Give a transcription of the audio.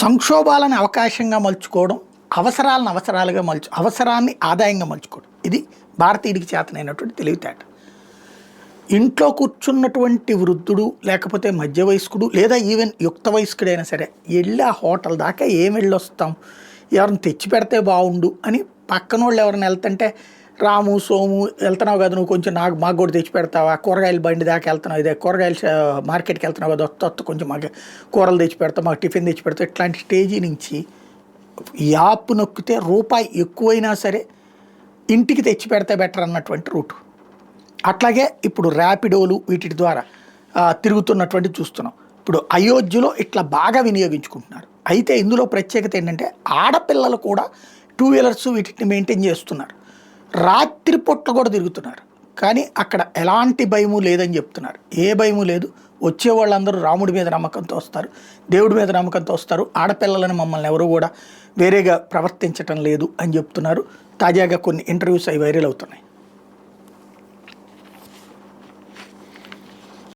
సంక్షోభాలను అవకాశంగా మలుచుకోవడం, అవసరాలను అవసరాలుగా అవసరాన్ని ఆదాయంగా మలుచుకోవడం. ఇది భారతీయుడికి చేతనైనటువంటి తెలివితేట. ఇంట్లో కూర్చున్నటువంటి వృద్ధుడు, లేకపోతే మధ్య వయస్కుడు, లేదా ఈవెన్ యుక్త వయస్కుడైనా సరే వెళ్ళి ఆ హోటల్ దాకా ఏం వెళ్ళొస్తాం, ఎవరిని తెచ్చి పెడితే బాగుండు అని పక్కన వాళ్ళు ఎవరైనా వెళ్తుంటే, రాము సోము వెళ్తున్నావు కదా నువ్వు, కొంచెం మాకు కూడా తెచ్చి పెడతావా, కూరగాయల బండి దాకా వెళ్తున్నావు, ఇదే కూరగాయల మార్కెట్కి వెళ్తున్నావు కదా, వస్త కొంచెం మాకు కూరలు తెచ్చి పెడతావు, మాకు టిఫిన్ తెచ్చి పెడతావు, ఇట్లాంటి స్టేజీ నుంచి యాప్ నొక్కితే రూపాయి ఎక్కువైనా సరే ఇంటికి తెచ్చి పెడితే బెటర్ అన్నటువంటి రూటు. అట్లాగే ఇప్పుడు ర్యాపిడోలు వీటి ద్వారా తిరుగుతున్నటువంటి చూస్తున్నాం. ఇప్పుడు అయోధ్యలో ఇట్లా బాగా వినియోగించుకుంటున్నారు. అయితే ఇందులో ప్రత్యేకత ఏంటంటే ఆడపిల్లలు కూడా 2 వీలర్స్ వీటిని మెయింటైన్ చేస్తున్నారు. రాత్రి పొట్ల కూడా తిరుగుతున్నారు. కానీ అక్కడ ఎలాంటి భయము లేదని చెప్తున్నారు. ఏ భయము లేదు. వచ్చే వాళ్ళందరూ రాముడి మీద నమ్మకంతో వస్తారు, దేవుడి మీద నమ్మకంతో వస్తారు. ఆడపిల్లలని మమ్మల్ని ఎవరు కూడా వేరేగా ప్రవర్తించటం లేదు అని చెప్తున్నారు. తాజాగా కొన్ని ఇంటర్వ్యూస్ అవి వైరల్ అవుతున్నాయి.